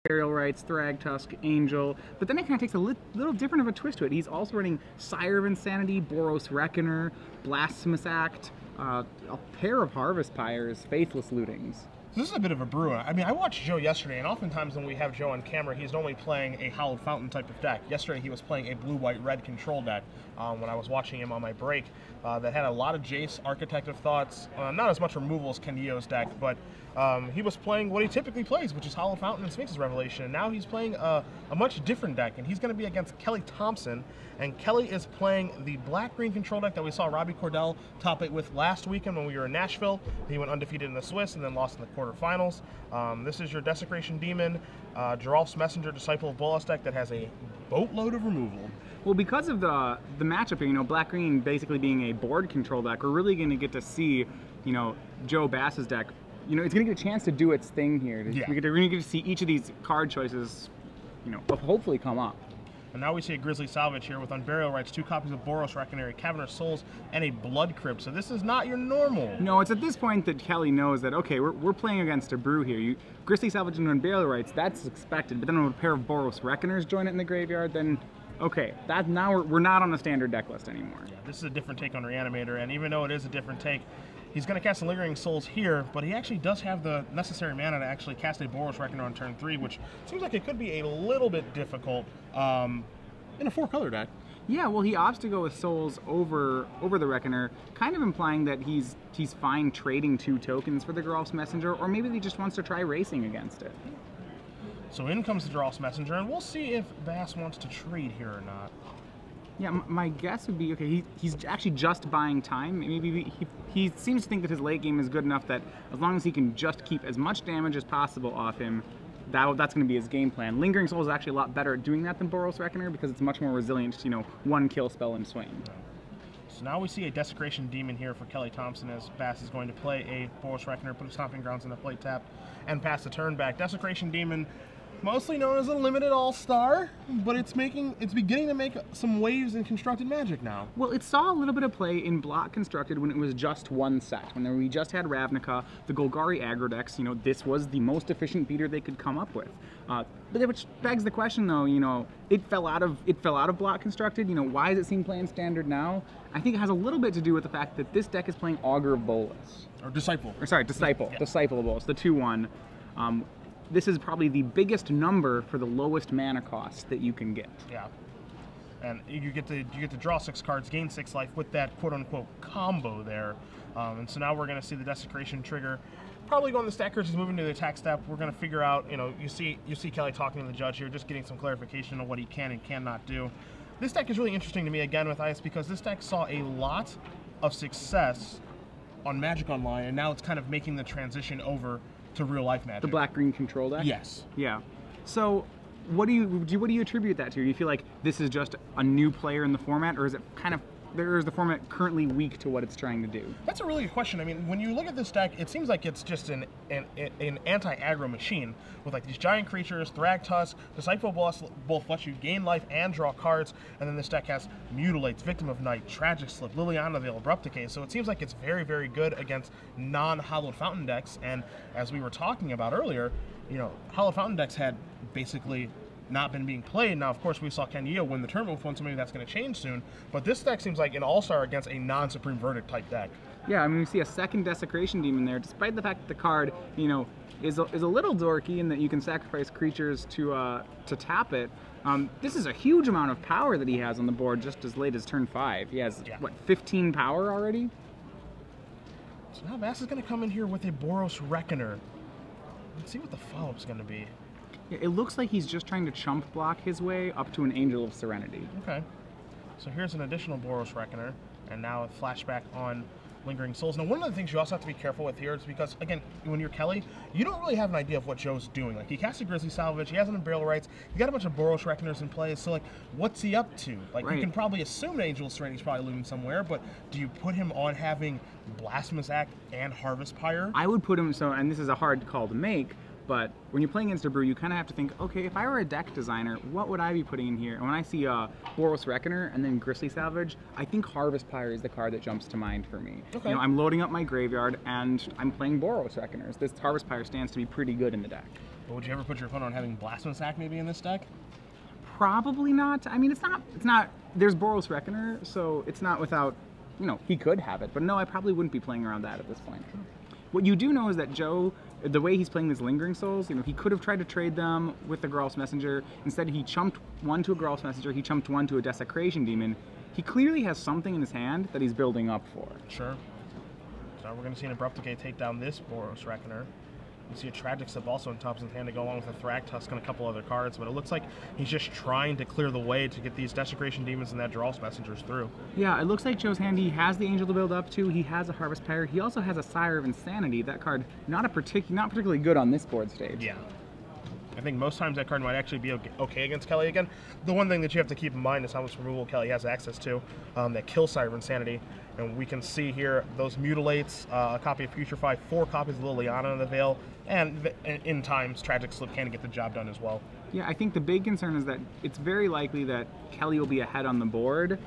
Burial Rites, Thragtusk, Angel, but then it kind of takes a little different of a twist to it. He's also running Sire of Insanity, Boros Reckoner, Blasphemous Act, a pair of Harvest Pyres, Faithless Lootings. This is a bit of a brew. I mean, I watched Joe yesterday, and oftentimes when we have Joe on camera, he's normally playing a Hallowed Fountain type of deck. Yesterday, he was playing a blue-white-red control deck when I was watching him on my break that had a lot of Jace, Architect of Thoughts, not as much removal as Kenyo's deck, but he was playing what he typically plays, which is Hallowed Fountain and Sphinx's Revelation. And now he's playing a much different deck, and he's going to be against Kelly Thompson. And Kelly is playing the black-green control deck that we saw Robbie Cordell top 8 with last weekend when we were in Nashville. He went undefeated in the Swiss and then lost in the quarterfinals. This is your Desecration Demon, Geralf's Messenger, Disciple of Bolas deck that has a boatload of removal. Well, because of the matchup here, you know, black-green basically being a board control deck, we're really going to get to see, you know, Joe Bass's deck. You know, it's going to get a chance to do its thing here. Yeah. We're going to get to see each of these card choices, you know, hopefully come up. And now we see a Grizzly Salvage here with Unburial Rites, 2 copies of Boros Reckoner, Cavernous Souls, and a Blood Crypt. So this is not your normal. No, it's at this point that Kelly knows that, okay, we're playing against a brew here. Grizzly Salvage and Unburial Rites, that's expected. But then when a pair of Boros Reckoners join it in the graveyard, then, okay, now we're not on the standard deck list anymore. Yeah, this is a different take on Reanimator, and even though it is a different take, he's going to cast a Lingering Souls here, but he actually does have the necessary mana to actually cast a Boros Reckoner on turn 3, which seems like it could be a little bit difficult in a 4-color deck. Yeah, well, he opts to go with Souls over the Reckoner, kind of implying that he's fine trading 2 tokens for the Geralf's Messenger, or maybe he just wants to try racing against it. So in comes the Geralf's Messenger, and we'll see if Bass wants to trade here or not. Yeah, my guess would be, okay, he's actually just buying time. Maybe he seems to think that his late game is good enough that as long as he can just keep as much damage as possible off him, that's going to be his game plan. Lingering Soul is actually a lot better at doing that than Boros Reckoner because it's much more resilient to, you know, 1 kill spell and swing. So now we see a Desecration Demon here for Kelly Thompson as Bass is going to play a Boros Reckoner, put a Stomping Grounds in the plate tap, and pass the turn back. Desecration Demon, mostly known as a limited all-star, but it's beginning to make some waves in Constructed Magic now. Well, it saw a little bit of play in Block Constructed when it was just 1 set. When we just had Ravnica, the Golgari aggro decks, you know, this was the most efficient beater they could come up with. But which begs the question, though, you know, it fell out of Block Constructed. You know, why does it seem playing standard now? I think it has a little bit to do with the fact that this deck is playing Augur of Bolas. Or Disciple. Or sorry, Disciple. Yeah. Disciple of Bolas, the 2/1. This is probably the biggest number for the lowest mana cost that you can get. Yeah, and you get to draw 6 cards, gain 6 life with that quote-unquote combo there. And so now we're going to see the Desecration trigger. Probably going the stackers is moving to the attack step. We're going to figure out, you know, you see Kelly talking to the judge here, just getting some clarification on what he can and cannot do. This deck is really interesting to me again with Ice because this deck saw a lot of success on Magic Online, and now it's kind of making the transition over to real life Magic. The black-green control deck? Yes. Yeah. So what do you attribute that to? Do you feel like this is just a new player in the format, or is it kind of, is the format currently weak to what it's trying to do? That's a really good question. I mean, when you look at this deck, it seems like it's just an anti-aggro machine with like these giant creatures, Thragtusk, Disciple of Bolas both lets you gain life and draw cards, and then this deck has Mutilates, Victim of Night, Tragic Slip, Liliana the Abrupt Decay, so it seems like it's very, very good against non-Hallowed Fountain decks, and as we were talking about earlier, you know, Hallowed Fountain decks had basically not been being played. Now, of course, we saw Kenyo win the tournament with one, so maybe that's going to change soon. But this deck seems like an all-star against a non-Supreme Verdict type deck. Yeah, I mean, we see a second Desecration Demon there, despite the fact that the card, you know, is a little dorky in that you can sacrifice creatures to tap it. This is a huge amount of power that he has on the board just as late as turn 5. He has, what, 15 power already? So now Bass is going to come in here with a Boros Reckoner. Let's see what the follow-up's going to be. It looks like he's just trying to chump block his way up to an Angel of Serenity. Okay. So here's an additional Boros Reckoner, and now a flashback on Lingering Souls. Now, one of the things you also have to be careful with here is because, again, when you're Kelly, you don't really have an idea of what Joe's doing. Like, he cast a Grizzly Salvage, he has an Unburial Rites, he's got a bunch of Boros Reckoners in play, so, like, what's he up to? Like, You can probably assume an Angel of Serenity's probably looming somewhere, but do you put him on having Blasphemous Act and Harvest Pyre? I would put him, and this is a hard call to make, but when you're playing against a brew, you kind of have to think, okay, if I were a deck designer, what would I be putting in here? And when I see Boros Reckoner and then Grizzly Salvage, I think Harvest Pyre is the card that jumps to mind for me. Okay. You know, I'm loading up my graveyard and I'm playing Boros Reckoners. This Harvest Pyre stands to be pretty good in the deck. But would you ever put your opponent on having Blasphemous Act maybe in this deck? Probably not. I mean, it's not, there's Boros Reckoner, so it's not without, he could have it. But no, I probably wouldn't be playing around that at this point. What you do know is that Joe, the way he's playing these Lingering Souls, he could have tried to trade them with the Geralf's Messenger. Instead, he chumped one to a Geralf's Messenger, he chumped one to a Desecration Demon. He clearly has something in his hand that he's building up for. Sure. So we're going to see an Abrupt Decay take down this Boros Reckoner. You see a Tragic Slip also in Thompson's hand to go along with a Thragtusk and a couple other cards, but it looks like he's just trying to clear the way to get these Desecration Demons and that Geralf's Messengers through. Yeah, it looks like Joe's hand, he has the Angel to build up to, he has a Harvest Pyre, he also has a Sire of Insanity. That card, not particularly good on this board stage. Yeah. I think most times that card might actually be okay against Kelly again. The one thing that you have to keep in mind is how much removal Kelly has access to that kills Sire of Insanity. And we can see here those Mutilates, a copy of Putrefy, 4 copies of Liliana in the Veil, and in times Tragic Slip can get the job done as well. Yeah, I think the big concern is that it's very likely that Kelly will be ahead on the board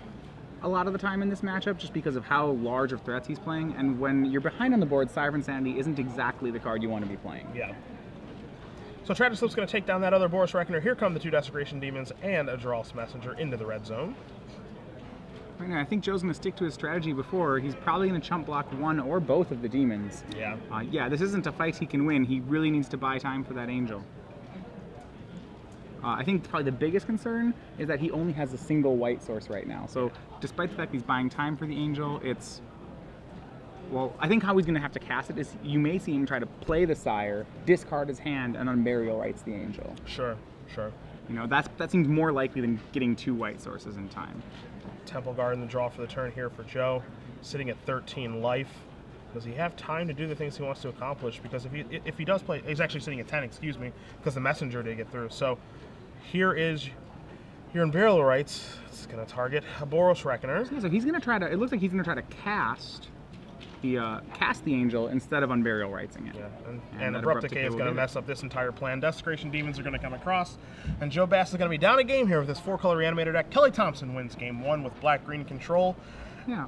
a lot of the time in this matchup just because of how large of threats he's playing. And when you're behind on the board, Sire of Insanity isn't exactly the card you want to be playing. Yeah. So Tragic Slip's going to take down that other Boros Reckoner. Here come the 2 Desecration Demons and a Geralf's Messenger into the red zone. Right now, I think Joe's going to stick to his strategy before. He's probably going to chump block one or both of the demons. Yeah. Yeah, this isn't a fight he can win. He really needs to buy time for that Angel. I think probably the biggest concern is that he only has a single white source right now. So despite the fact he's buying time for the Angel, it's... Well, I think how he's going to have to cast it is you may see him try to play the Sire, discard his hand, and Unburial Rites the Angel. Sure, sure. That seems more likely than getting 2 white sources in time. Temple Guard in the draw for the turn here for Joe, sitting at 13 life. Does he have time to do the things he wants to accomplish? Because if he does play, he's actually sitting at 10, excuse me, because the Messenger did get through. So here in Burial Rites, it's going to target a Boros Reckoner. Yeah, so he's going to try to, it looks like he's going to try to cast the Angel instead of Unburial Rightsing it. Yeah, and Abrupt Decay is going to mess up this entire plan. Desecration Demons are going to come across, and Joe Bass is going to be down a game here with his 4-color Reanimator deck. Kelly Thompson wins game 1 with black-green control. Yeah.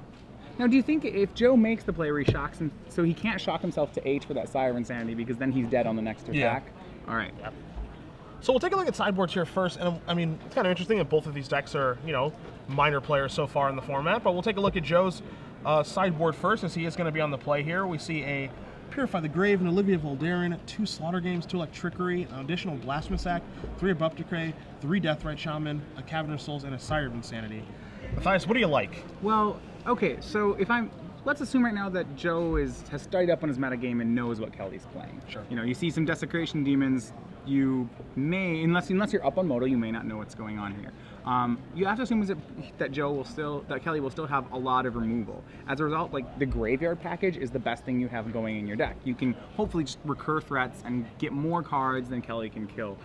Now, do you think if Joe makes the play where he shocks him, so he can't shock himself to 8 for that Sire of Insanity because then he's dead on the next attack? Yeah. All right. Yep. So we'll take a look at sideboards here first, and I mean, it's kind of interesting that both of these decks are, minor players so far in the format, but we'll take a look at Joe's sideboard first, as he is going to be on the play here. We see a Purify the Grave and Olivia Voldaren, 2 Slaughter Games, 2 Electrickery, an additional Blasphemous Act, 3 Abrupt Decay, 3 Deathrite Shaman, a Cavern of Souls, and a Sire of Insanity. Matthias, what do you like? Well, okay, so let's assume right now that Joe has studied up on his metagame and knows what Kelly's playing. Sure. You see some Desecration Demons, you may, unless you're up on Moto, you may not know what's going on here. You have to assume that Kelly will still have a lot of removal. As a result, the Graveyard package is the best thing you have going in your deck. You can hopefully just recur threats and get more cards than Kelly can kill.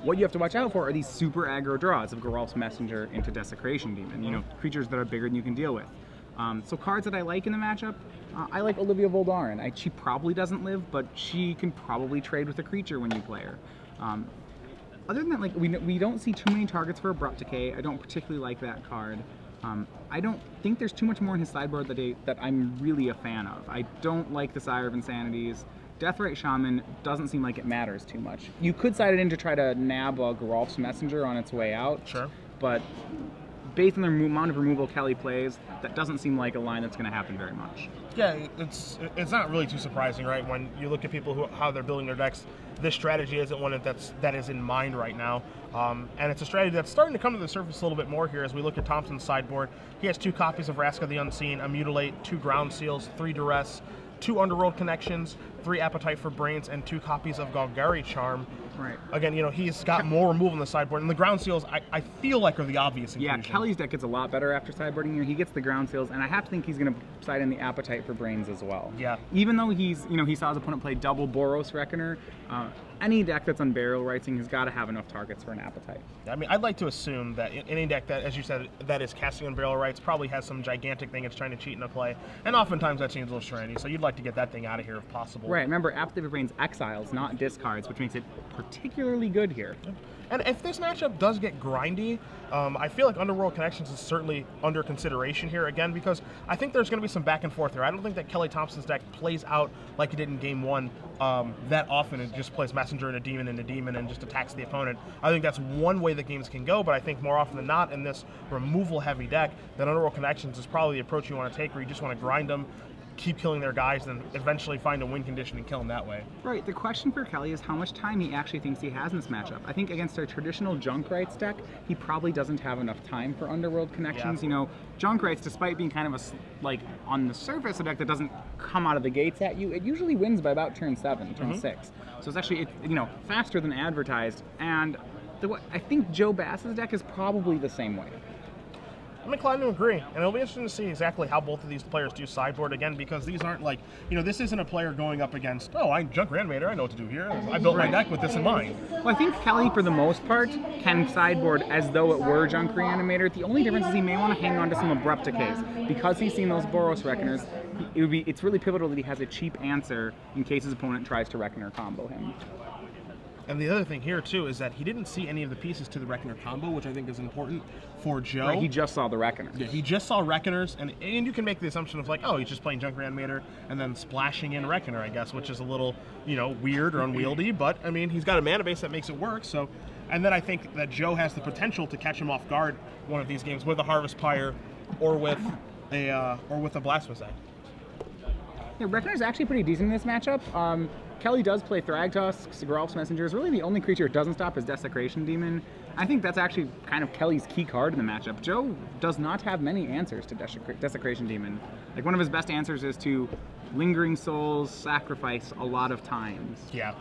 What you have to watch out for are these super aggro draws of Geralf's Messenger into Desecration Demon, creatures that are bigger than you can deal with. So cards that I like in the matchup, I like Olivia Voldaren. She probably doesn't live, but she can probably trade with a creature when you play her. Other than that, we don't see too many targets for Abrupt Decay. I don't particularly like that card. I don't think there's too much more in his sideboard that I'm really a fan of. I don't like the Sire of Insanities. Deathrite Shaman doesn't seem like it matters too much. You could side it in to try to nab a Geralf's Messenger on its way out. Sure. But based on the amount of removal Kelly plays, that doesn't seem like a line that's going to happen very much. Yeah, it's not really too surprising, right? When you look at people how they're building their decks, this strategy isn't one that is in mind right now. And it's a strategy that's starting to come to the surface a little bit more here as we look at Thompson's sideboard. He has 2 copies of Vraska the Unseen, a Mutilate, 2 Ground Seals, 3 Duress, 2 Underworld Connections, 3 Appetite for Brains, and 2 copies of Golgari Charm. Right. Again, he's got more removal on the sideboard, and the Ground Seals, I feel like, are the obvious inclusion. Yeah, Kelly's deck gets a lot better after sideboarding here. He gets the Ground Seals, and I have to think he's going to side in the Appetite for Brains as well. Yeah. Even though he saw his opponent play double Boros Reckoner, any deck that's on Burial Rightsing has got to have enough targets for an Appetite. I mean, I'd like to assume that any deck that, as you said, that is casting on Burial Rites probably has some gigantic thing it's trying to cheat in a play, and oftentimes that seems a little strange. So you'd like like to get that thing out of here if possible. Right, remember, Apathy of Brain's exiles, not discards, which makes it particularly good here. And if this matchup does get grindy, I feel like Underworld Connections is certainly under consideration here again, because I think there's going to be some back and forth here. I don't think that Kelly Thompson's deck plays out like it did in Game 1 that often. It just plays Messenger and a Demon and just attacks the opponent. I think that's one way that games can go, but I think more often than not in this removal-heavy deck, that Underworld Connections is probably the approach you want to take, where you just want to grind them, keep killing their guys, and eventually find a win condition and kill them that way. Right, the question for Kelly is how much time he actually thinks he has in this matchup. I think against a traditional Junkrights deck, he probably doesn't have enough time for Underworld Connections. Yeah. You know, Junkrights, despite being kind of a, like, on the surface, a deck that doesn't come out of the gates at you, it usually wins by about turn 7, turn 6. So it's actually, you know, faster than advertised, and I think Joe Bass's deck is probably the same way. I'm inclined to agree, and it'll be interesting to see exactly how both of these players do sideboard again, because these aren't like, you know, this isn't a player going up against, oh, I'm Junk Reanimator, I know what to do here. I built my deck with this in mind. Well, I think Kelly, for the most part, can sideboard as though it were Junk Reanimator. The only difference is he may want to hang on to some Abrupt Decays. Because he's seen those Boros Reckoners, it's really pivotal that he has a cheap answer in case his opponent tries to Reckoner combo him. And the other thing here, too, is that he didn't see any of the pieces to the Reckoner combo, which I think is important for Joe. Right, he just saw the Reckoners. Yeah, he just saw Reckoners, and you can make the assumption of like, oh, he's just playing Junk Reanimator and then splashing in Reckoner, I guess, which is a little, you know, weird or unwieldy, but, I mean, he's got a mana base that makes it work, so... And then I think that Joe has the potential to catch him off guard one of these games with a Harvest Pyre or with a Blasphemous Egg. Yeah, Reckoner's actually pretty decent in this matchup. Kelly does play Thragtusks, Geralf's Messenger. Is really the only creature it doesn't stop is Desecration Demon. I think that's actually kind of Kelly's key card in the matchup. Joe does not have many answers to Desecration Demon. Like, one of his best answers is to Lingering Souls, sacrifice a lot of times. Yeah,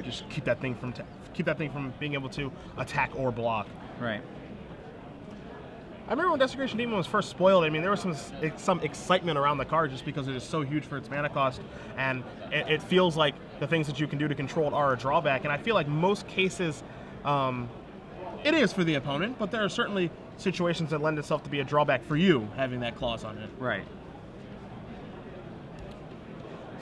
just keep that thing from being able to attack or block. Right. I remember when Desecration Demon was first spoiled, I mean, there was some excitement around the card just because it is so huge for its mana cost, and it feels like the things that you can do to control it are a drawback, and I feel like most cases it is for the opponent, but there are certainly situations that lend itself to be a drawback for you having that clause on it. Right.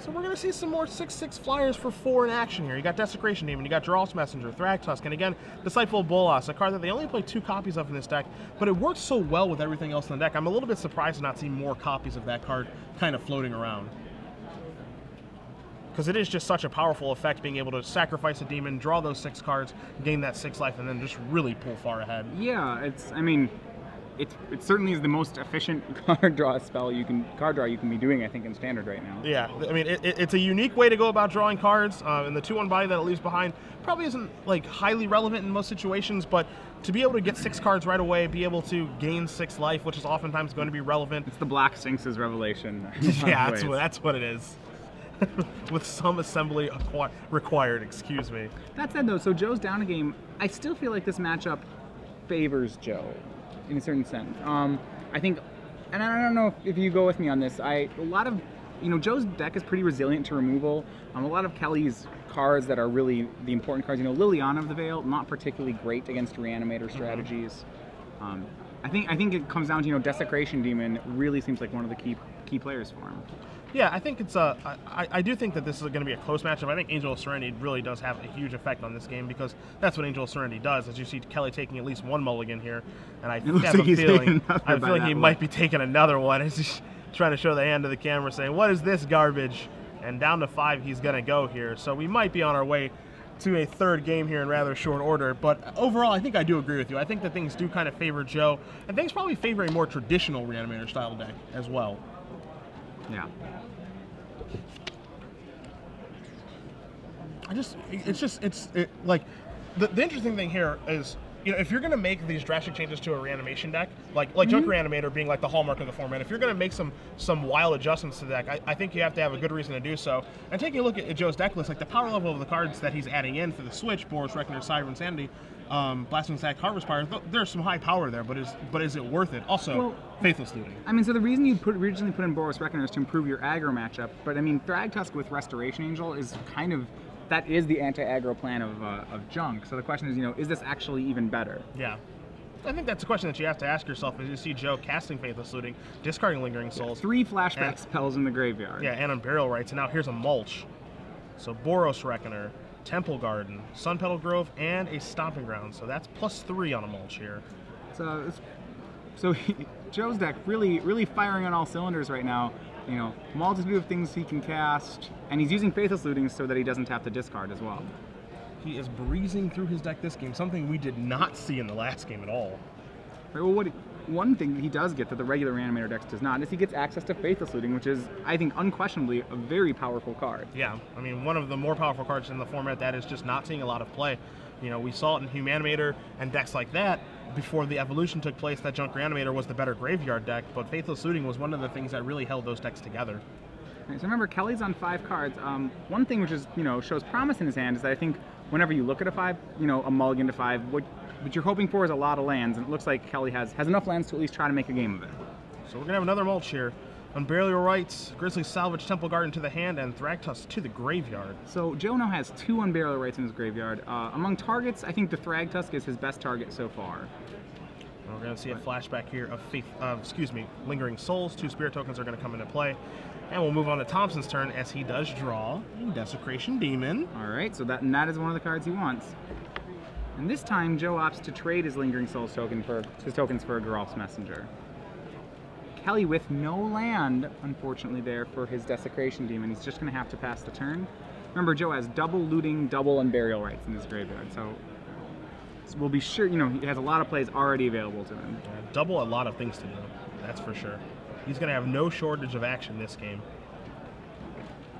So we're going to see some more 6/6 flyers for 4 in action here. You got Desecration Demon, you got Geralf's Messenger, Thragtusk, and again, Disciple Bolas, a card that they only play 2 copies of in this deck, but it works so well with everything else in the deck. I'm a little bit surprised to not see more copies of that card kind of floating around. Because it is just such a powerful effect, being able to sacrifice a demon, draw those 6 cards, gain that 6 life, and then just really pull far ahead. Yeah, I mean, it certainly is the most efficient card draw you can be doing, I think, in Standard right now. Yeah, I mean, it's a unique way to go about drawing cards, and the 2/1 body that it leaves behind probably isn't like highly relevant in most situations, but to be able to get 6 cards right away, be able to gain 6 life, which is oftentimes going to be relevant. It's the Black Sphinx's revelation. Yeah, that's what it is. With some assembly required, excuse me. That said, though, so Joe's down a game. I still feel like this matchup favors Joe in a certain sense. I think, and I don't know if you go with me on this, Joe's deck is pretty resilient to removal. A lot of Kelly's cards that are really the important cards, Liliana of the Veil, not particularly great against Reanimator strategies. I think it comes down to, Desecration Demon really seems like one of the key players for him. Yeah, I think it's I do think that this is going to be a close matchup. I think Angel of Serenity really does have a huge effect on this game, because that's what Angel of Serenity does. As you see Kelly taking at least 1 mulligan here, and I have a feeling he might be taking another one. He's just trying to show the hand to the camera, saying, "What is this garbage?" And down to 5 he's going to go here. So we might be on our way to a 3rd game here in rather short order. But overall, I think I do agree with you. I think that things do kind of favor Joe, and things probably favor a more traditional Reanimator style deck as well. Yeah. The interesting thing here is, if you're going to make these drastic changes to a reanimation deck, like Junk Reanimator being like the hallmark of the format, if you're going to make some wild adjustments to the deck, I think you have to have a good reason to do so. And taking a look at Joe's deck list, like the power level of the cards that he's adding in for the switch, Boros Reckoner, Cyber Insanity, Blasphemous Act, Harvest Pyre, there's some high power there, but is it worth it? Also, Faithless Looting. I mean, so the reason you originally put in Boros Reckoner is to improve your aggro matchup, but I mean, Thragtusk with Restoration Angel is kind of, that is the anti-aggro plan of Junk. So the question is, is this actually even better? Yeah. I think that's a question that you have to ask yourself as you see Joe casting Faithless Looting, discarding Lingering Souls. 3 flashback spells in the graveyard. Yeah, and Unburial Rites, and now here's a Mulch. So Boros Reckoner, Temple Garden, Sun Petal Grove, and a Stomping Ground. So that's +3 on a Mulch here. So Joe's deck really firing on all cylinders right now. You know, multitude of things he can cast, and he's using Faithless Looting so that he doesn't have to discard as well. He is breezing through his deck this game, something we did not see in the last game at all. Right, well, one thing that he does get that the regular Reanimator decks does not is he gets access to Faithless Looting, which is, I think, unquestionably a very powerful card. Yeah, I mean, one of the more powerful cards in the format that is just not seeing a lot of play. You know, we saw it in Humanimator and decks like that before the evolution took place. That Junk Reanimator was the better graveyard deck, but Faithless Looting was one of the things that really held those decks together. Right, so remember, Kelly's on 5 cards. One thing which is, shows promise in his hand is that I think whenever you look at a 5, a mulligan to 5, what you're hoping for is a lot of lands, and it looks like Kelly has enough lands to at least try to make a game of it. So we're going to have another Mulch here. Unburial Rites, Grizzly Salvage, Temple Garden to the hand, and Thragtusk to the graveyard. So Joe now has 2 Unburial Rites in his graveyard. Among targets, I think the Thragtusk is his best target so far. We're going to see a flashback here of Lingering Souls. 2 Spirit Tokens are going to come into play. And we'll move on to Thompson's turn as he does draw a Desecration Demon. All right, so that is one of the cards he wants. And this time, Joe opts to trade his Lingering Souls tokens for Geralf's Messenger. Kelly with no land, unfortunately, there for his Desecration Demon. He's just going to have to pass the turn. Remember, Joe has double looting, double Unburial Rites in his graveyard, so we'll be sure, he has a lot of plays already available to him. Double a lot of things to do, that's for sure. He's going to have no shortage of action this game.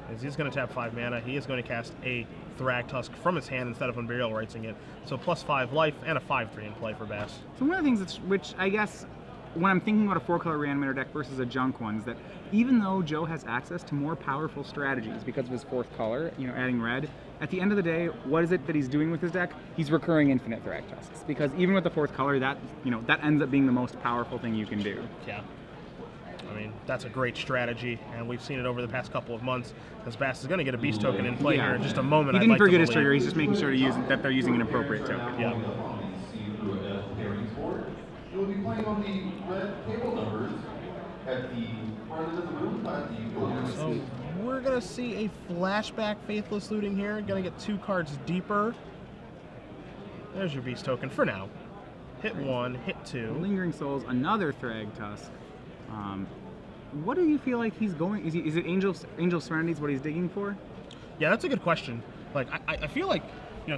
As he's going to tap 5 mana, he is going to cast a Thragtusk from his hand instead of Unburial Rightsing it. So +5 life and a 5/3 in play for Bass. So one of the things which I guess, when I'm thinking about a 4-color Reanimator deck versus a junk one, is that even though Joe has access to more powerful strategies because of his 4th color, adding red, at the end of the day, what is it that he's doing with his deck? He's recurring infinite Thragtusks. Because even with the 4th color, that ends up being the most powerful thing you can do. Yeah. I mean, that's a great strategy, and we've seen it over the past couple of months. As Bass is going to get a Beast Token in play here in just a moment. He didn't forget his trigger, he's just making sure that they're using an appropriate token. Yeah. You'll be playing on the red table numbers at the front end of the room. So we're going to see a flashback Faithless Looting here. Going to get 2 cards deeper. There's your Beast Token for now. Hit 1, hit 2. Lingering Souls, another Thragtusk. What do you feel like he's going? Is it Angel Serenity is what he's digging for? Yeah, that's a good question. Like I feel like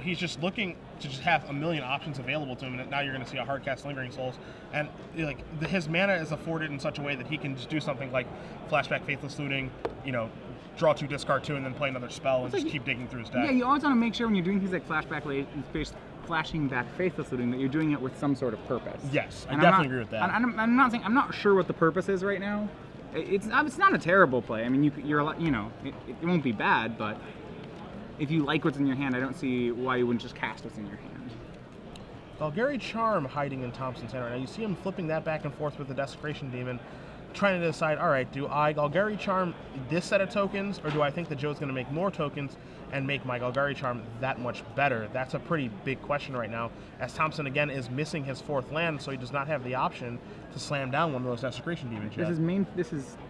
he's just looking to just have a million options available to him, and now you're going to see a hard cast Lingering Souls, and his mana is afforded in such a way that he can just do something like flashback Faithless Looting, draw 2, discard 2, and then play another spell and just keep digging through his deck. Yeah, you always want to make sure when you're doing things like flashing back Faithless Looting that you're doing it with some sort of purpose. Yes, I definitely agree with that. I'm not sure what the purpose is right now. It's not a terrible play. I mean, it won't be bad, but if you like what's in your hand, I don't see why you wouldn't just cast what's in your hand. Golgari Charm hiding in Thompson's hand right now. You see him flipping that back and forth with the Desecration Demon, trying to decide, all right, do I Golgari Charm this set of tokens, or do I think that Joe's going to make more tokens and make my Golgari Charm that much better? That's a pretty big question right now, as Thompson, again, is missing his 4th land, so he does not have the option to slam down one of those Desecration Demons yet.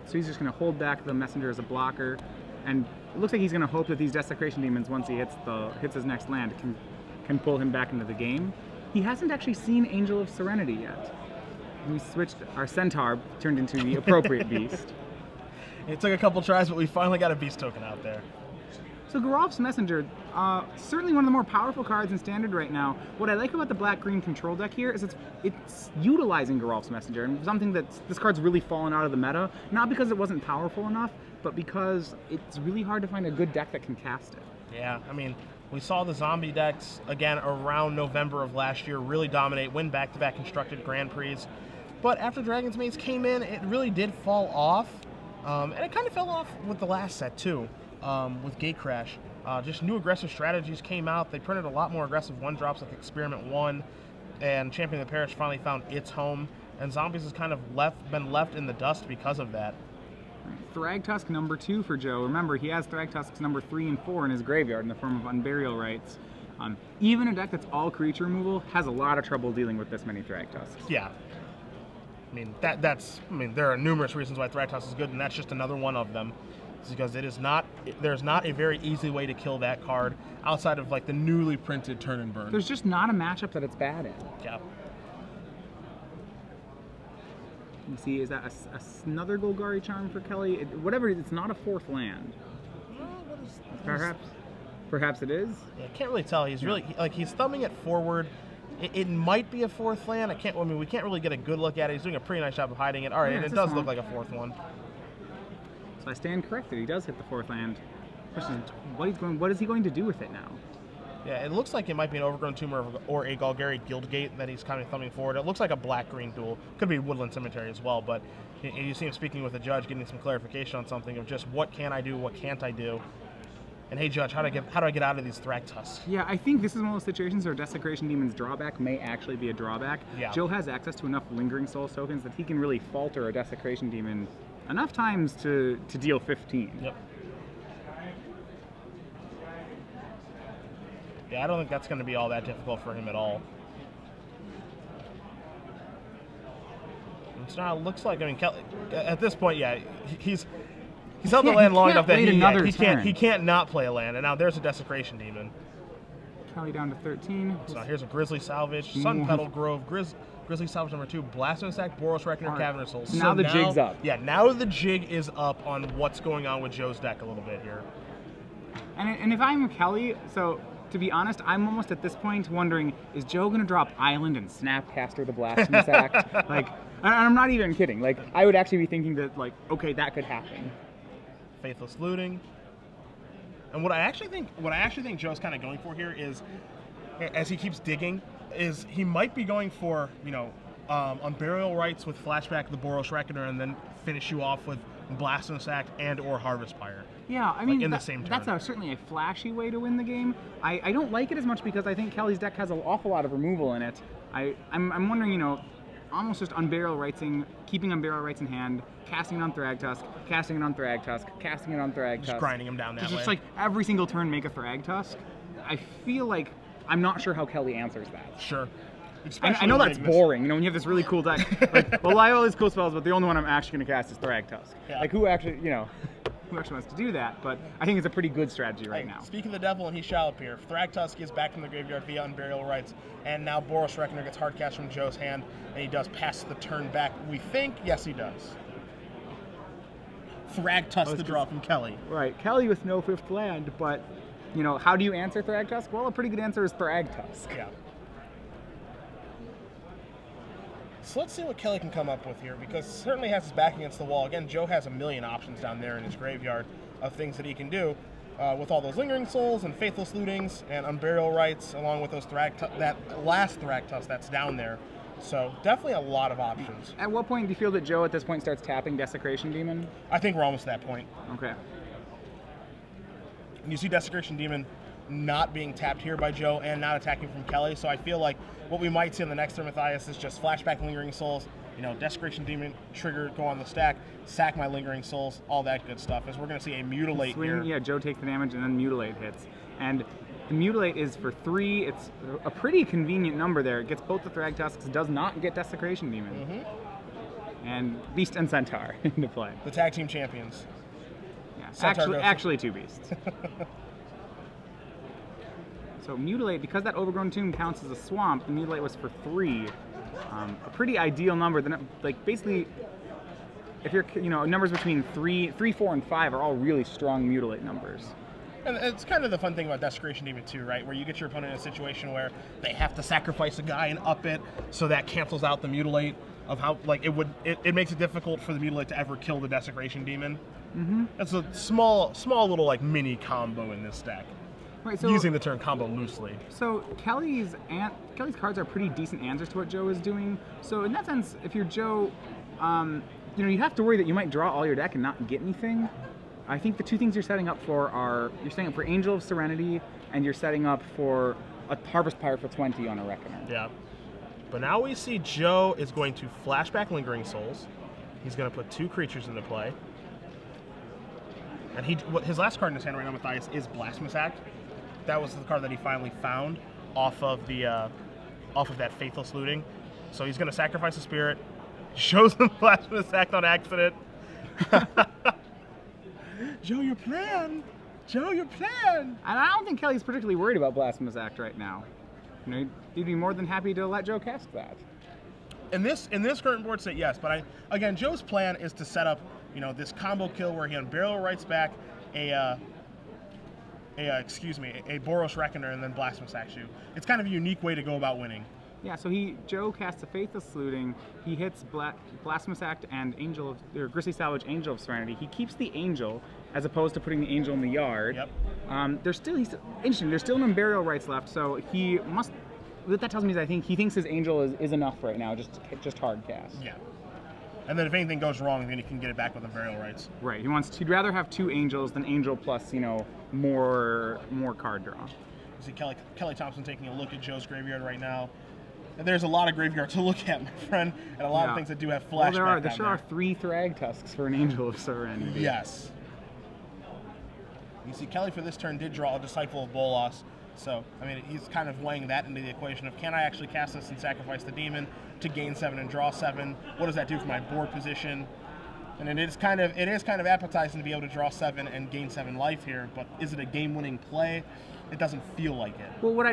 So he's just going to hold back the Messenger as a blocker, and it looks like he's going to hope that these Desecration Demons, once he hits his next land, can pull him back into the game. He hasn't actually seen Angel of Serenity yet. We switched, our Centaur turned into the appropriate beast. It took a couple tries, but we finally got a Beast Token out there. So Geralf's Messenger, certainly one of the more powerful cards in Standard right now. What I like about the black-green control deck here is it's utilizing Geralf's Messenger, and something that this card's really fallen out of the meta, not because it wasn't powerful enough, but because it's really hard to find a good deck that can cast it. Yeah, I mean, we saw the zombie decks, again, around November of last year, really dominate, win back-to-back constructed Grand Prix. But after Dragon's Maze came in, it really did fall off. And it kind of fell off with the last set, too, with Gate Crash. Just new aggressive strategies came out. They printed a lot more aggressive 1-drops like Experiment 1, and Champion of the Parish finally found its home. And Zombies has kind of been left in the dust because of that. Thragtusk number 2 for Joe. Remember, he has Thragtusks number 3 and 4 in his graveyard in the form of Unburial Rites. Even a deck that's all creature removal has a lot of trouble dealing with this many Thragtusks. Yeah. I mean, there are numerous reasons why Thragtusk is good, and that's just another one of them. It's because there's not a very easy way to kill that card outside of like the newly printed Turn and Burn. There's just not a matchup that it's bad in. Yeah. You see, is that another Golgari Charm for Kelly? Whatever, it's not a 4th land. Perhaps it is. Yeah, I can't really tell. He's really he's thumbing it forward. It might be a 4th land. We can't really get a good look at it. He's doing a pretty nice job of hiding it. All right, Yeah, and it does look like a 4th one. So I stand corrected. He does hit the 4th land. Question is, what is he going to do with it now? Yeah, it looks like it might be an Overgrown Tumor or a Golgari Guildgate that he's kind of thumbing forward. It looks like a black-green duel. Could be Woodland Cemetery as well, but you see him speaking with the judge, getting some clarification on something of just what can I do, what can't I do. And hey, Judge, how do I get out of these Thragtusks? Yeah, I think this is one of those situations where Desecration Demon's drawback may actually be a drawback. Yeah. Joe has access to enough Lingering Souls tokens that he can really falter a Desecration Demon enough times to deal 15. Yep. Yeah, I don't think that's going to be all that difficult for him at all. And so now it looks like, I mean, Kelly, at this point, yeah, he's held the land long enough that he can't not play a land. And now there's a Desecration Demon. Kelly down to 13. So here's a Grizzly Salvage, Sun Petal Grove, Grizzly Salvage number 2, Blasphemous Sack, Boros Reckoner, Cavernous Souls. So now the jig's up. Yeah, now the jig is up on what's going on with Joe's deck a little bit here. And if I'm Kelly, so to be honest, I'm almost at this point wondering, is Joe going to drop Island and Snapcaster the Blasphemous Act? Like, and I'm not even kidding. Like, I would actually be thinking that, like, okay, that could happen. Faithless Looting. And what I actually think Joe's kind of going for here is, as he keeps digging, is he might be going for, Unburial Rites with flashback the Boros Reckoner and then finish you off with Blasphemous Act and or Harvest Pyre. Yeah, I mean, the same turn. That's certainly a flashy way to win the game. I don't like it as much because I think Kelly's deck has an awful lot of removal in it. I'm wondering, almost just Unburial Rightsing, keeping Unburial Rites in hand, casting it on Thragtusk, casting it on Thragtusk, casting it on Thragtusk. Just grinding him down that way. Just like every single turn make a Thragtusk. I feel like I'm not sure how Kelly answers that. Sure. I know that's boring, when you have this really cool deck. Like, well, I have all these cool spells, but the only one I'm actually going to cast is Thragtusk. Yeah. Like, who actually wants to do that? But I think it's a pretty good strategy right now. Speak of the devil, and he shall appear. Thragtusk is back from the graveyard via Unburial Rites, and now Boros Reckoner gets hard cast from Joe's hand, and he does pass the turn back. We think, yes, he does. Thragtusk the draw from Kelly. Right, Kelly with no 5th land, but, how do you answer Thragtusk? Well, a pretty good answer is Thragtusk. Yeah. So let's see what Kelly can come up with here, because certainly has his back against the wall. Again, Joe has a million options down there in his graveyard of things that he can do with all those Lingering Souls and Faithless Lootings and Unburial Rites, along with those that last Thragtusk that's down there. So definitely a lot of options. At what point do you feel that Joe at this point starts tapping Desecration Demon? I think we're almost at that point. Okay. And you see Desecration Demon not being tapped here by Joe and not attacking from Kelly, so I feel like what we might see in the next turn, Matthias, is just flashback Lingering Souls, Desecration Demon, trigger, go on the stack, sack my Lingering Souls, all that good stuff, as we're going to see a Mutilate here. Yeah, Joe takes the damage and then Mutilate hits. And the Mutilate is for 3, it's a pretty convenient number there. It gets both the Thragtusks, does not get Desecration Demon. Mm-hmm. And Beast and Centaur into play. The tag team champions. Yeah, actually 2 Beasts. So Mutilate, because that Overgrown Tomb counts as a swamp, the Mutilate was for 3. A pretty ideal number. Like, basically, if you're, numbers between 3, 4, and 5 are all really strong Mutilate numbers. And it's kind of the fun thing about Desecration Demon too, right? Where you get your opponent in a situation where they have to sacrifice a guy and up it, so that cancels out the Mutilate of how, like, it makes it difficult for the Mutilate to ever kill the Desecration Demon. Mm-hmm. That's a small little, like, mini combo in this deck. Right, so, using the term combo loosely. So Kelly's cards are pretty decent answers to what Joe is doing. So in that sense, if you're Joe, you have to worry that you might draw all your deck and not get anything. I think the 2 things you're setting up for are, you're setting up for Angel of Serenity, and you're setting up for a Harvest Pyre for 20 on a Reckoner. Yeah. But now we see Joe is going to flashback Lingering Souls. He's going to put 2 creatures into play. And his last card in his hand right now, Matthias, is Blasphemous Act. that was the card that he finally found off of that Faithless Looting. So he's going to sacrifice a spirit, shows him Blasphemous Act on accident. Joe, your plan! Joe, your plan! And I don't think Kelly's particularly worried about Blasphemous Act right now. You know, he'd be more than happy to let Joe cast that. In this current board state, yes. But again, Joe's plan is to set up, you know, this combo kill where he unbarrel writes back a Boros Reckoner and then Blasphemous Act you. It's kind of a unique way to go about winning. Yeah, so Joe casts a Faithless Looting. He hits Blasphemous Act and Grisly Salvage, Angel of Serenity. He keeps the Angel as opposed to putting the Angel in the yard. Yep. There's still an Unburial Rights left, so he must. What that tells me is I think he thinks his Angel is enough right now, just hard cast. Yeah. And then if anything goes wrong, then he can get it back with the Burial Rights. Right. He'd rather have 2 Angels than Angel plus, you know, more card draw. You see Kelly Thompson taking a look at Joe's graveyard right now. And there's a lot of graveyard to look at, my friend, and a lot of things that do have flashback. Well, there sure are 3 Thrag Tusks for an Angel of Serenity. Yes. You see, Kelly for this turn did draw a Disciple of Bolas. So, I mean, he's kind of weighing that into the equation of, can I actually cast this and sacrifice the demon to gain 7 and draw 7? What does that do for my board position? And it is kind of appetizing to be able to draw 7 and gain 7 life here, but is it a game-winning play? It doesn't feel like it. Well, what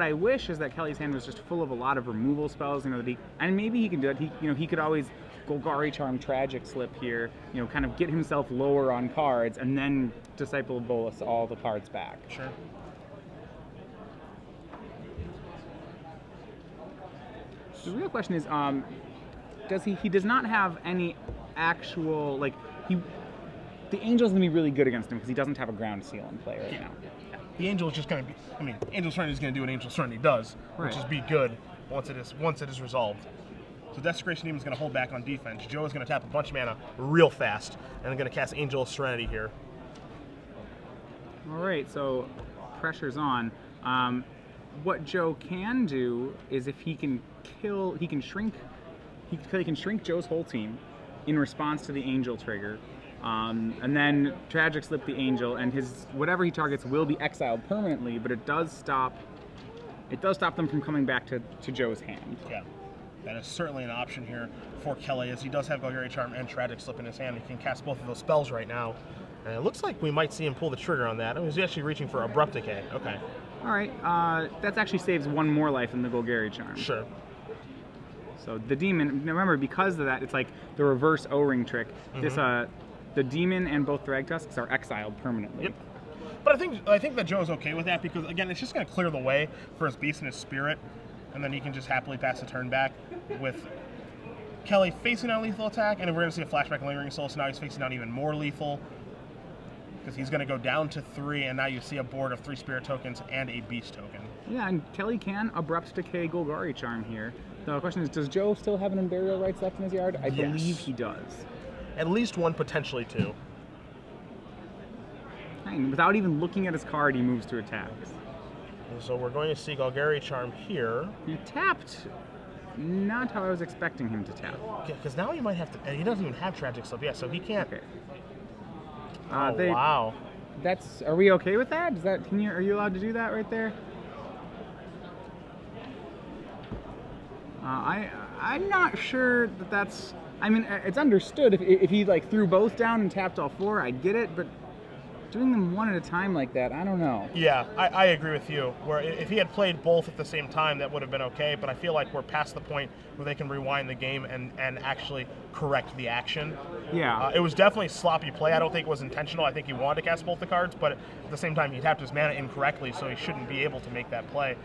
I wish is that Kelly's hand was just full of a lot of removal spells, you know, and maybe he can do it. He could always Golgari Charm Tragic Slip here, you know, kind of get himself lower on cards, and then Disciple of Bolas all the cards back. Sure. The real question is, he does not have any actual, like, the Angel's going to be really good against him because he doesn't have a ground seal in play right now. The Angel is just going to be, I mean, Angel Serenity is going to do what Angel Serenity does, which is be good once it is resolved. So Desecration Demon is going to hold back on defense. Joe is going to tap a bunch of mana real fast, and I'm going to cast Angel of Serenity here. All right, so pressure's on. What Joe can do is if he can shrink Joe's whole team in response to the Angel trigger, and then Tragic Slip the Angel, and whatever he targets will be exiled permanently, but it does stop them from coming back to Joe's hand. Yeah, that is certainly an option here for Kelly, as he does have Golgari Charm and Tragic Slip in his hand. He can cast both of those spells right now, and it looks like we might see him pull the trigger on that. He's actually reaching for Abrupt Decay. Okay. All right, that actually saves 1 more life in the Golgari Charm. Sure. So the demon, remember, because of that, it's like the reverse O-ring trick. Mm-hmm. The demon and both Thrag Tusks are exiled permanently. Yep. But I think that Joe's okay with that because, again, it's just going to clear the way for his Beast and his Spirit, and then he can just happily pass the turn back with Kelly facing out lethal attack, and we're going to see a flashback and Lingering Soul, so now he's facing out even more lethal because he's going to go down to 3, and now you see a board of 3 Spirit tokens and a Beast token. Yeah, and Kelly can Abrupt Decay Golgari Charm here. The question is, does Joe still have an Unburial Rights left in his yard? I believe he does. At least 1, potentially 2. And without even looking at his card, he moves to attacks. So we're going to see Golgari Charm here. He tapped not how I was expecting him to tap. Because now he might have to, and he doesn't even have Tragic Slip, so he can't. Okay. Wow. Are we okay with that? Are you allowed to do that right there? I'm not sure that's. I mean, it's understood if he like threw both down and tapped all 4, I'd get it. But doing them one at a time like that, I don't know. Yeah, I agree with you. Where if he had played both at the same time, that would have been okay. But I feel like we're past the point where they can rewind the game and actually correct the action. Yeah. It was definitely sloppy play. I don't think it was intentional. I think he wanted to cast both the cards, but at the same time, he tapped his mana incorrectly, so he shouldn't be able to make that play.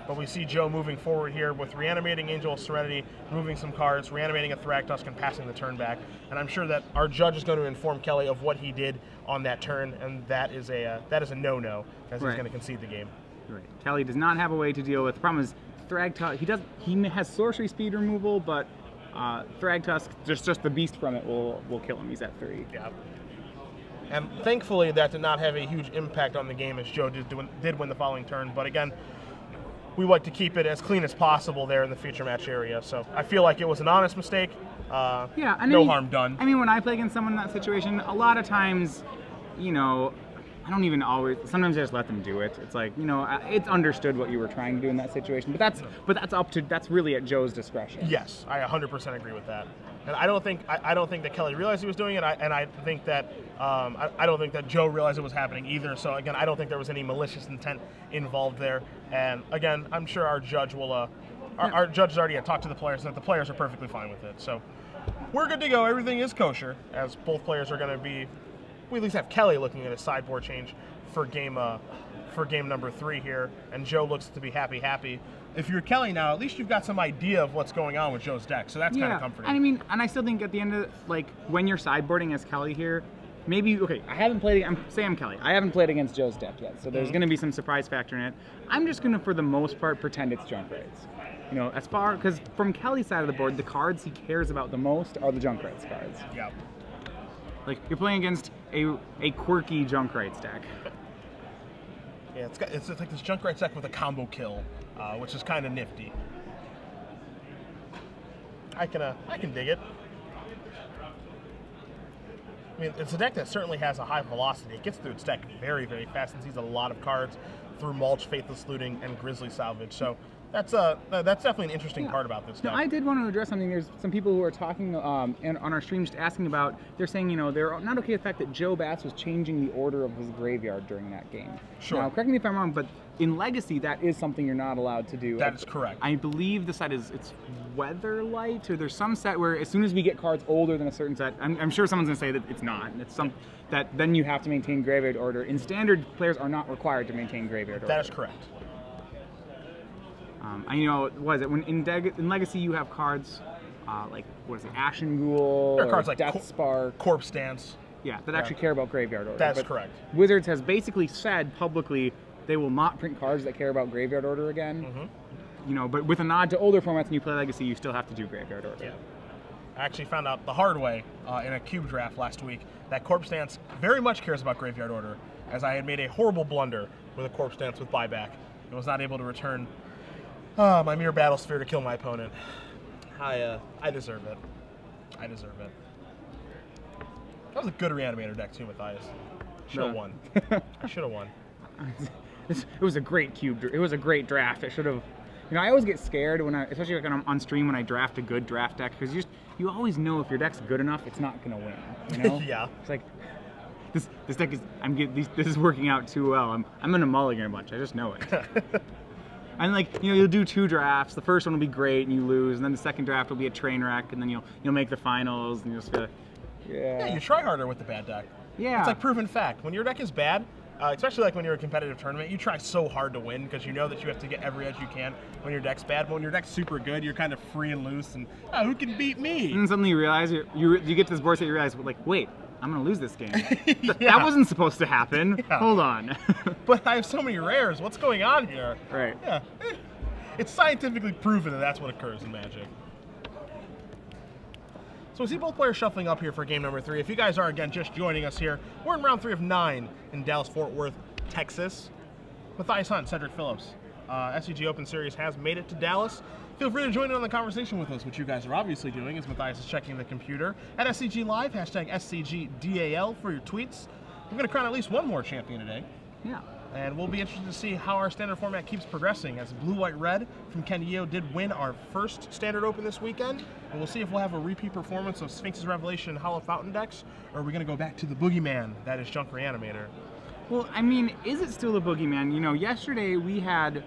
But we see Joe moving forward here with reanimating Angel of Serenity, moving some cards, reanimating a Thrag Tusk, and passing the turn back. And I'm sure that our judge is going to inform Kelly of what he did on that turn, and that is a no-no, as he's going to concede the game. Right. Kelly does not have a way to deal with. The problem is Thrag Tusk. He has sorcery speed removal, but Thrag Tusk, just the beast from it will kill him. He's at 3. Yeah. And thankfully, that did not have a huge impact on the game, as Joe did win the following turn. But again, we like to keep it as clean as possible there in the feature match area. So I feel like it was an honest mistake. No harm done. I mean, when I play against someone in that situation, a lot of times, you know, I don't even always. Sometimes I just let them do it. It's like, you know, it's understood what you were trying to do in that situation, but that's really at Joe's discretion. Yes, I 100% agree with that. And I don't think that Kelly realized he was doing it. I think that I don't think that Joe realized it was happening either. So again, I don't think there was any malicious intent involved there. And again, I'm sure our judge will. Our judge has already talked to the players, and that the players are perfectly fine with it. So we're good to go. Everything is kosher, as both players are going to be. We at least have Kelly looking at a sideboard change for game number 3 here, and Joe looks to be happy. If you're Kelly now, at least you've got some idea of what's going on with Joe's deck, so that's kind of comforting. I mean, and I still think at the end of like when you're sideboarding as Kelly here, maybe I haven't played. I'm Kelly. I haven't played against Joe's deck yet, so there's going to be some surprise factor in it. I'm just going to, for the most part, pretend it's junk rates. You know, because from Kelly's side of the board, the cards he cares about the most are the junk rates cards. Yeah. Like, you're playing against a quirky junk rights deck. Yeah, it's like this junk rights deck with a combo kill, which is kind of nifty. I can dig it. I mean, it's a deck that certainly has a high velocity. It gets through its deck very, very fast and sees a lot of cards through Mulch, Faithless Looting, and Grizzly Salvage. So that's definitely an interesting part about this deck. Now, I did want to address something. There's some people who are talking on our stream just asking about, they're saying, you know, they're not okay with the fact that Joe Bass was changing the order of his graveyard during that game. Sure. Now, correct me if I'm wrong, but in Legacy, that is something you're not allowed to do. That is correct. I believe the set it's Weatherlight, or there's some set where as soon as we get cards older than a certain set, I'm sure someone's going to say that it's not. It's that then you have to maintain graveyard order. In Standard, players are not required to maintain graveyard order. That is correct. You know, what is it? When in Legacy you have cards like, what is it, Ashen Ghoul, there are cards like Death Spark, Corpse Dance. Yeah, that actually care about graveyard order. That's correct. Wizards has basically said publicly they will not print cards that care about graveyard order again. Mm-hmm. You know, but with a nod to older formats, and you play Legacy, you still have to do graveyard order. Yeah. I actually found out the hard way in a cube draft last week that Corpse Dance very much cares about graveyard order, as I had made a horrible blunder with a Corpse Dance with buyback and was not able to return my Mirror Battle Sphere to kill my opponent. I deserve it. I deserve it. That was a good Reanimator deck too, Matthias. Should have won. I should have won. It was a great cube. It was a great draft. It should have. You know, I always get scared when especially like on stream when I draft a good draft deck, because you always know if your deck's good enough, it's not gonna win. You know? Yeah. It's like this deck is this is working out too well. I'm gonna mulligan a bunch. I just know it. And like, you know, you'll do 2 drafts. The first one will be great and you lose, and then the second draft will be a train wreck, and then you'll make the finals, and you'll just feel, yeah, you try harder with the bad deck. Yeah. It's like proven fact. When your deck is bad, especially like when you're in a competitive tournament, you try so hard to win because you know that you have to get every edge you can when your deck's bad. But when your deck's super good, you're kind of free and loose, and who can beat me? And then suddenly you realize you get to this board state, you realize, like, wait, I'm gonna lose this game. Yeah. That wasn't supposed to happen. Yeah. Hold on. But I have so many rares. What's going on here? Right. Yeah. It's scientifically proven that that's what occurs in Magic. So we see both players shuffling up here for game number 3. If you guys are, again, just joining us here, we're in round 3 of 9 in Dallas-Fort Worth, Texas. Matthias Hunt, Cedric Phillips. SCG Open Series has made it to Dallas. Feel free to join in on the conversation with us, which you guys are obviously doing, as Matthias is checking the computer. At SCG Live, hashtag SCGDAL for your tweets. We're going to crown at least one more champion today. Yeah. And we'll be interested to see how our standard format keeps progressing, as Blue White Red from Ken Yeo did win our first Standard Open this weekend. And we'll see if we'll have a repeat performance of Sphinx's Revelation and Hollow Fountain decks, or are we going to go back to the boogeyman that is Junk Reanimator. Well, I mean, is it still the boogeyman? You know, yesterday we had,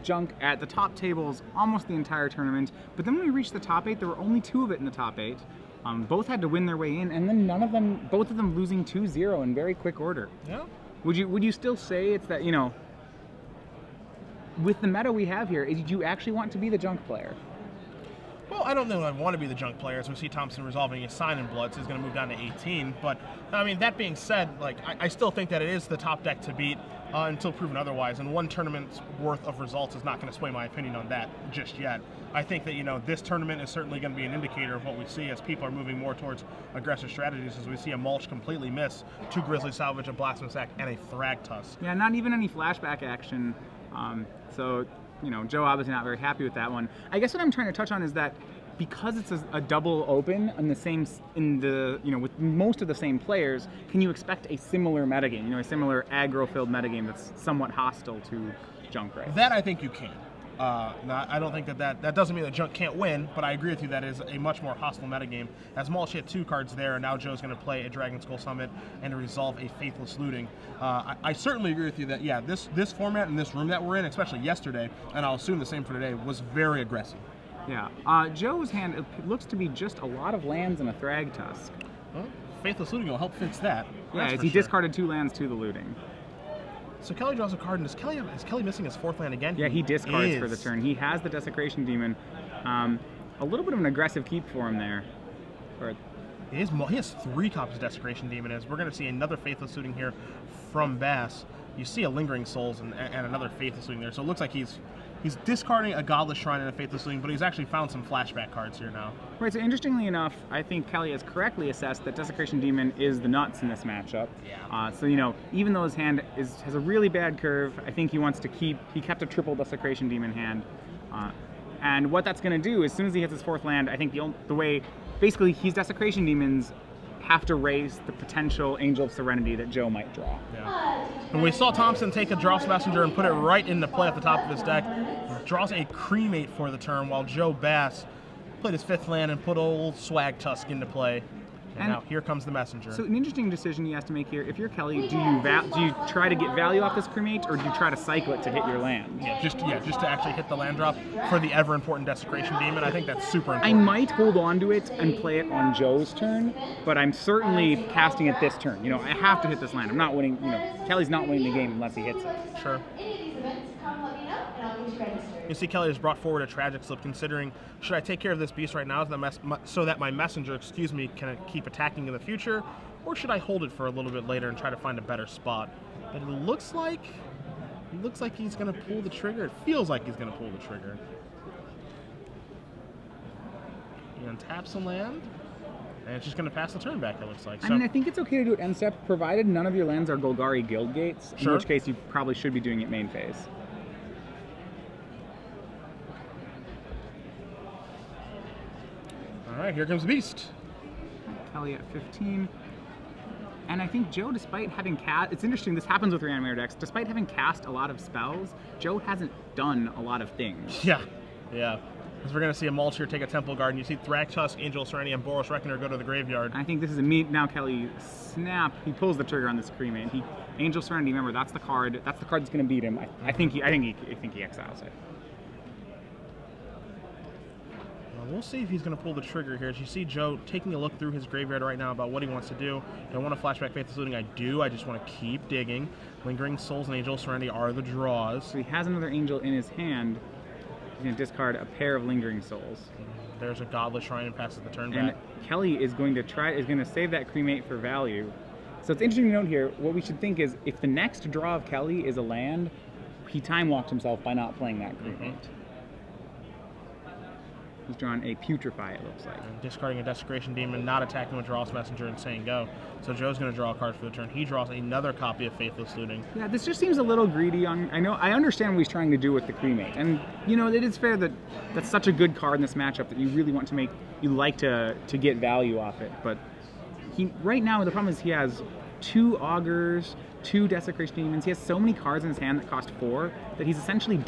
Junk at the top tables almost the entire tournament, but then when we reached the top 8, there were only 2 of it in the top 8. Both had to win their way in, and then both of them losing 2-0 in very quick order. Yeah. Would you still say it's that, you know, with the meta we have here, do you actually want to be the junk player? Well, I don't know if I want to be the junk player, as we see Thompson resolving his Sign in Blood, so he's going to move down to 18. But, I mean, that being said, like, I still think that it is the top deck to beat until proven otherwise, and one tournament's worth of results is not going to sway my opinion on that just yet. I think that, you know, this tournament is certainly going to be an indicator of what we see as people are moving more towards aggressive strategies, as we see a Mulch completely miss 2 Grizzly Salvage, a Blasphemous Act, and a Thragtusk. Yeah, not even any flashback action. So, you know, Joe obviously not very happy with that one. I guess what I'm trying to touch on is that because it's a double open in the same, with most of the same players, can you expect a similar metagame, a similar aggro-filled metagame that's somewhat hostile to Junkrat? That I think you can. I don't think that doesn't mean that Junk can't win, but I agree with you that is a much more hostile metagame. As Mulch hit 2 cards there, and now Joe's going to play a Dragon Skull Summit and resolve a Faithless Looting. I certainly agree with you that, yeah, this format and this room that we're in, especially yesterday, and I'll assume the same for today, was very aggressive. Yeah. Joe's hand looks to be just a lot of lands and a Thrag Tusk. Well, Faithless Looting will help fix that. Yeah, as he discarded 2 lands to the looting. So Kelly draws a card, and is Kelly missing his 4th land again? Yeah, he discards for the turn. He has the Desecration Demon. A little bit of an aggressive keep for him there. He has 3 copies of Desecration Demon, as we're going to see another Faithless Looting here from Bass. You see a Lingering Souls and another Faithless Looting there, so it looks like he's discarding a Godless Shrine and a Faithless Looting, but he's actually found some flashback cards here now. Right, so interestingly enough, I think Kelly has correctly assessed that Desecration Demon is the nuts in this matchup. Yeah. So, even though his hand has a really bad curve, I think he wants to he kept a triple Desecration Demon hand. And what that's going to do, as soon as he hits his 4th land, I think the way, basically, his Desecration Demons have to raise the potential Angel of Serenity that Joe might draw. Yeah. And we saw Thompson take a Dross Messenger and put it right into play at the top of his deck. Draws a Cremate for the turn, while Joe Bass played his 5th land and put old Swag Tusk into play. And now here comes the Messenger. So an interesting decision he has to make here. If you're Kelly, do you try to get value off this Cremate, or do you try to cycle it to hit your land? Yeah, just to actually hit the land drop for the ever important Desecration Demon. I think that's super important. I might hold on to it and play it on Joe's turn, but I'm certainly casting it this turn. I have to hit this land. I'm not winning. Kelly's not winning the game unless he hits it. Sure. You see Kelly has brought forward a Tragic Slip, considering, should I take care of this beast right now so that my messenger, can keep attacking in the future, or should I hold it for a little bit later and try to find a better spot? But it looks like he's going to pull the trigger. It feels like he's going to pull the trigger. He untaps a land, and it's just going to pass the turn back, it looks like. So, I think it's okay to do it end step, provided none of your lands are Golgari Guild Gates, in which case you probably should be doing it main phase. All right, here comes the beast. Kelly at 15. And I think Joe, despite having it's interesting, this happens with Reanimator decks, despite having cast a lot of spells, Joe hasn't done a lot of things. Yeah. Because we're going to see a Mulch here take a Temple Guard, and you see Thrag Tusk, Angel of Serenity, and Boros Reckoner go to the graveyard. I think this is now Kelly he pulls the trigger on this Cremate. Angel of Serenity, remember, that's the card that's going to beat him. I think he exiles it. We'll see if he's going to pull the trigger here. As you see Joe taking a look through his graveyard right now about what he wants to do. Do I want to flashback Faithless Looting? I do. I just want to keep digging. Lingering Souls and Angel of Serenity are the draws. So he has another Angel in his hand. He's going to discard a pair of Lingering Souls. There's a Godless Shrine and passes the turn and back. Kelly is going to save that Cremate for value. So it's interesting to note here, what we should think is, if the next draw of Kelly is a land, he time walked himself by not playing that Cremate. He's drawn a Putrefy, it looks like. And discarding a Desecration Demon, not attacking with Dross Messenger, and saying go. So Joe's going to draw a card for the turn. He draws another copy of Faithless Looting. Yeah, this just seems a little greedy. I understand what he's trying to do with the Cremate. And, it is fair that that's such a good card in this matchup that you really want to you like to get value off it. But right now, the problem is he has 2 Augurs, 2 Desecration Demons. He has so many cards in his hand that cost 4 that he's essentially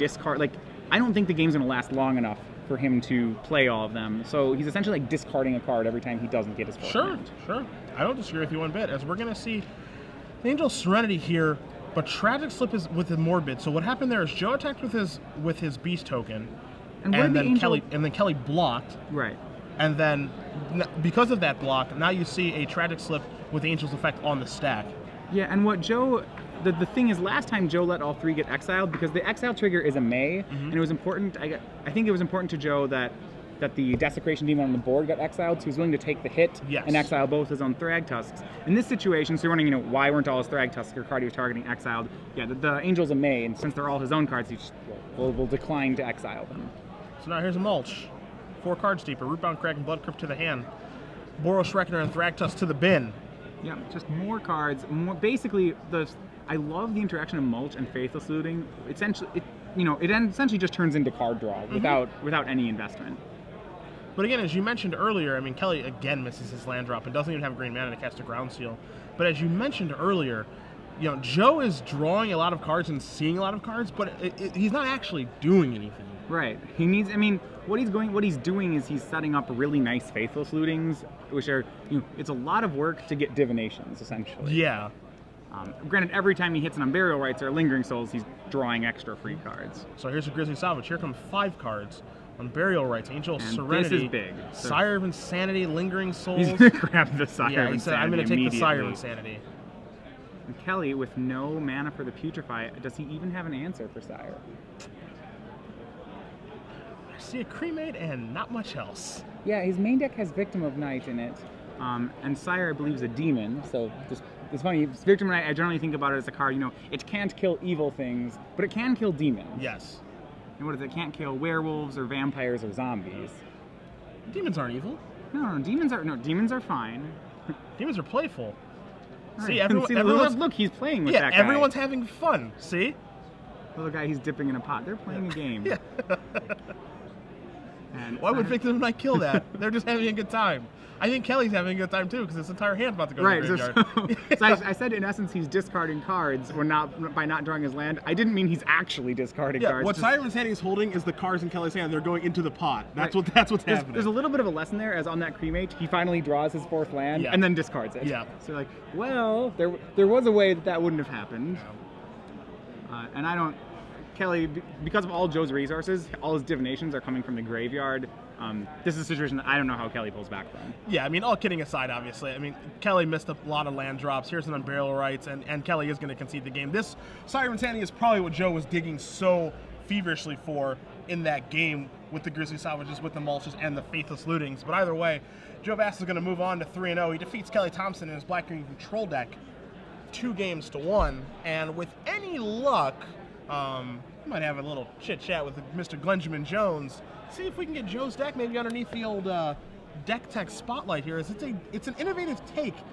I don't think the game's going to last long enough for him to play all of them. So he's essentially discarding a card every time he doesn't get his 4th land. Sure. I don't disagree with you one bit, as we're going to see Angel Serenity here, but Tragic Slip is with the Morbid. So what happened there is Joe attacked with his Beast token, and then Kelly blocked. Right. And then, because of that block, now you see a Tragic Slip with Angel's Effect on the stack. Yeah, and what Joe... The thing is, last time Joe let all 3 get exiled, because the exile trigger is a May, and it was important. I think it was important to Joe that the Desecration Demon on the board got exiled, so he was willing to take the hit and exile both his own Thrag Tusks. In this situation, so you're wondering, why weren't all his Thrag Tusks or card he was targeting exiled? Yeah, the Angel's a May, and since they're all his own cards, he just will decline to exile them. So now here's a Mulch. 4 cards deeper. Rootbound Crag and Blood Crypt to the hand. Boros Reckoner and Thrag Tusk to the bin. Yeah, just more cards. Basically, I love the interaction of Mulch and Faithless Looting. Essentially, it essentially just turns into card draw without any investment. But again, as you mentioned earlier, I mean, Kelly again misses his land drop and doesn't even have green mana to cast a ground seal. But as you mentioned earlier, you know, Joe is drawing a lot of cards and seeing a lot of cards, but he's not actually doing anything. Right. He needs. I mean, what he's doing is he's setting up really nice Faithless Lootings, which are, you know, it's a lot of work to get divinations essentially. Yeah. Granted, every time he hits an Unburial Rites or Lingering Souls, he's drawing extra free cards. So here's a Grizzly Salvage. Here come 5 cards. Unburial Rites, Angel of And Serenity, this is big. So Sire of Insanity, Lingering Souls. he's gonna grab the Sire Yeah, of he said, I'm Insanity going to take the Sire of immediately. Insanity. And Kelly, with no mana for the Putrefy, does he even have an answer for Sire? I see a Cremate and not much else. Yeah, his main deck has Victim of Night in it, and Sire, I believe, is a demon. So it's funny. Victim of Night, I generally think about it as a card. You know, it can't kill evil things, but it can kill demons. Yes. And what is it? It can't kill werewolves or vampires or zombies. Demons aren't evil. No, demons are fine. Demons are playful. All See, right. everyone's, look, he's playing with yeah, that guy. everyone's having fun. See? Little guy, he's dipping in a pot. They're playing a game. Yeah. And Why would Victim of Night kill that? They're just having a good time. I think Kelly's having a good time too, because his entire hand's about to go right, to the graveyard. so I said in essence he's discarding cards by not drawing his land. I didn't mean he's actually discarding cards. What Just- Sire of Insanity is holding is the cards in Kelly's hand. They're going into the pot. That's Right. what's there's, happening. there's a little bit of a lesson there, as on that Cremate, he finally draws his 4th land Yeah. and then discards it. Yeah. So like, well, there was a way that wouldn't have happened. And I don't, Kelly, because of all Joe's resources, all his divinations are coming from the graveyard. This is a situation that I don't know how Kelly pulls back from. Yeah, I mean, all kidding aside, obviously. I mean, Kelly missed a lot of land drops. Here's an Unburial Rights, and Kelly is going to concede the game. This Sire of Insanity is probably what Joe was digging so feverishly for in that game with the Grizzly Salvages, with the Mulches, and the Faithless Lootings. But either way, Joe Bass is going to move on to 3-0. He defeats Kelly Thompson in his Black-Green Control deck 2-1. And with any luck, we might have a little chit-chat with Mr. Glenjamin Jones. See if we can get Joe's deck maybe underneath the old deck tech spotlight here. It's an innovative take